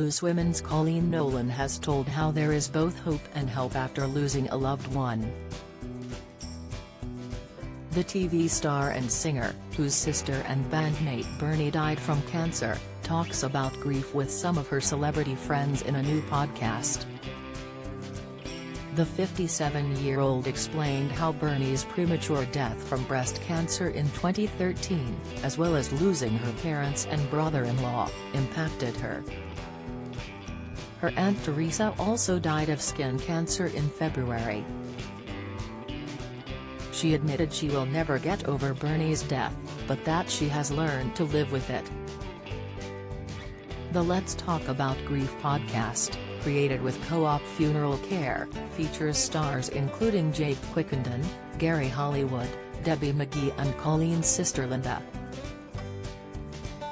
Loose Women's Coleen Nolan has told how there is both hope and help after losing a loved one. The TV star and singer, whose sister and bandmate Bernie died from cancer, talks about grief with some of her celebrity friends in a new podcast. The 57-year-old explained how Bernie's premature death from breast cancer in 2013, as well as losing her parents and brother-in-law, impacted her. Her Aunt Teresa also died of skin cancer in February. She admitted she will never get over Bernie's death, but that she has learned to live with it. The Let's Talk About Grief podcast, created with Co-op Funeral Care, features stars including Jake Quickenden, Gary Hollywood, Debbie McGee and Colleen's sister Linda.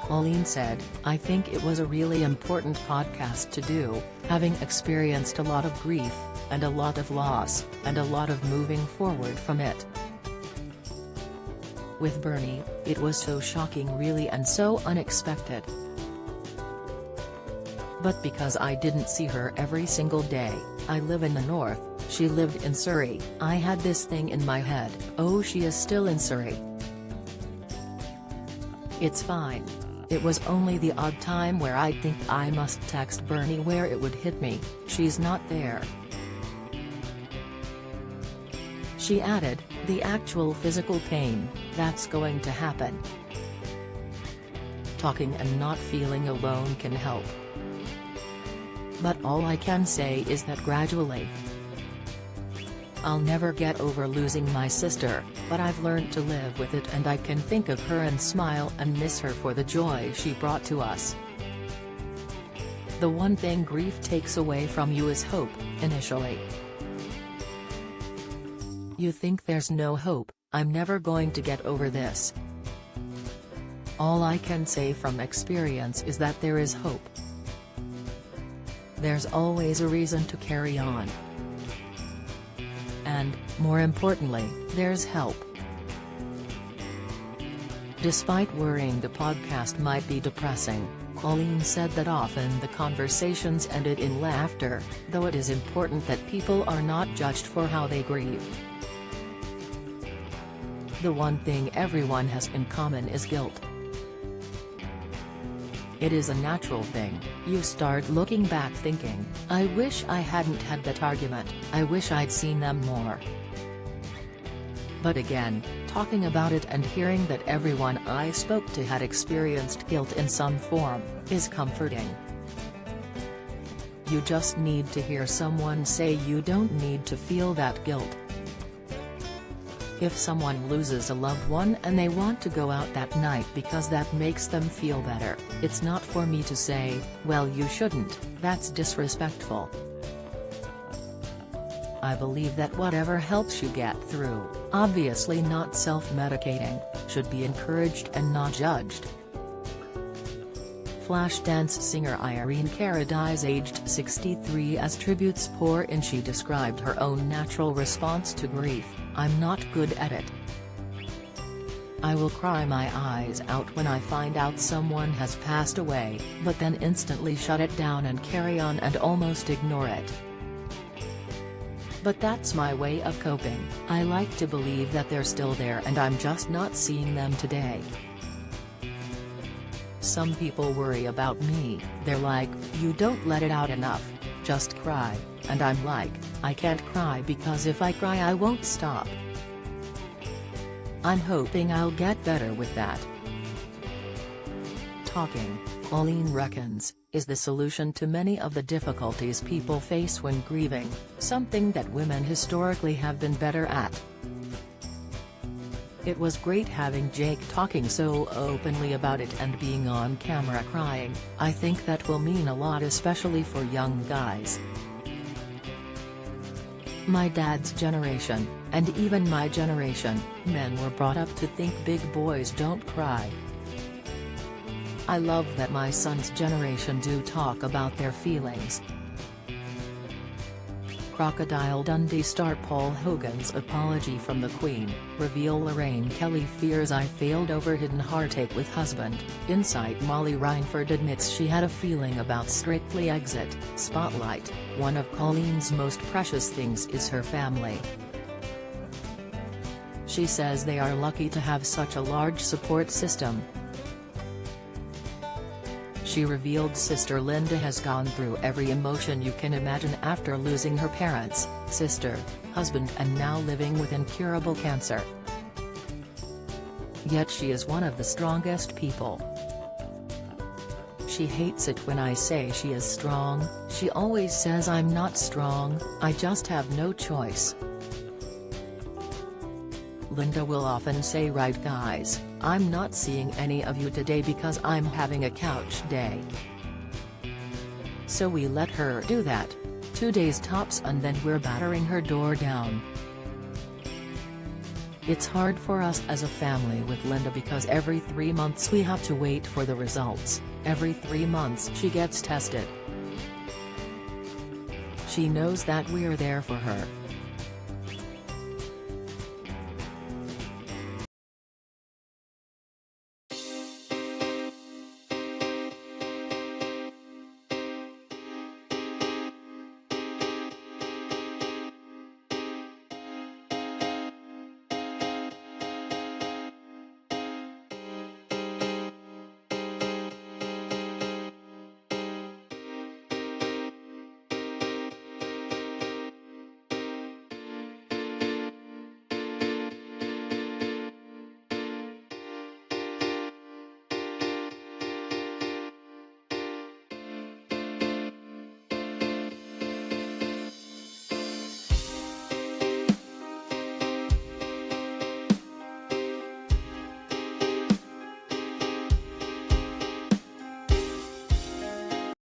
Coleen said, "I think it was a really important podcast to do, having experienced a lot of grief, and a lot of loss, and a lot of moving forward from it. With Bernie, it was so shocking really and so unexpected. But because I didn't see her every single day, I live in the north, she lived in Surrey, I had this thing in my head, oh she is still in Surrey. It's fine. It was only the odd time where I'd think I must text Bernie where it would hit me, she's not there." She added, "The actual physical pain, that's going to happen. Talking and not feeling alone can help. But all I can say is that gradually. I'll never get over losing my sister, but I've learned to live with it and I can think of her and smile and miss her for the joy she brought to us. The one thing grief takes away from you is hope, initially. You think there's no hope, I'm never going to get over this. All I can say from experience is that there is hope. There's always a reason to carry on. And, more importantly, there's help." Despite worrying the podcast might be depressing, Coleen said that often the conversations ended in laughter, though it is important that people are not judged for how they grieve. "The one thing everyone has in common is guilt. It is a natural thing, you start looking back thinking, I wish I hadn't had that argument, I wish I'd seen them more. But again, talking about it and hearing that everyone I spoke to had experienced guilt in some form, is comforting. You just need to hear someone say you don't need to feel that guilt. If someone loses a loved one and they want to go out that night because that makes them feel better, it's not for me to say, well you shouldn't, that's disrespectful. I believe that whatever helps you get through, obviously not self-medicating, should be encouraged and not judged." Flashdance singer Irene Cara dies aged 63 as tributes pour in. She described her own natural response to grief, "I'm not good at it. I will cry my eyes out when I find out someone has passed away, but then instantly shut it down and carry on and almost ignore it. But that's my way of coping, I like to believe that they're still there and I'm just not seeing them today. Some people worry about me, they're like, you don't let it out enough, just cry, and I'm like, I can't cry because if I cry I won't stop. I'm hoping I'll get better with that." Talking, Coleen reckons, is the solution to many of the difficulties people face when grieving, something that women historically have been better at. "It was great having Jake talking so openly about it and being on camera crying, I think that will mean a lot especially for young guys. My dad's generation, and even my generation, men were brought up to think big boys don't cry. I love that my son's generation do talk about their feelings." Crocodile Dundee star Paul Hogan's apology from the Queen, reveal Lorraine Kelly fears I failed over hidden heartache with husband, Insight Molly Reinford admits she had a feeling about Strictly exit, Spotlight, one of Colleen's most precious things is her family. She says they are lucky to have such a large support system. She revealed sister Linda has gone through every emotion you can imagine after losing her parents, sister, husband and now living with incurable cancer. Yet she is one of the strongest people. She hates it when I say she is strong, she always says I'm not strong, I just have no choice. Linda will often say right guys, I'm not seeing any of you today because I'm having a couch day. So we let her do that. 2 days tops and then we're battering her door down. It's hard for us as a family with Linda because every 3 months we have to wait for the results, every 3 months she gets tested. She knows that we're there for her.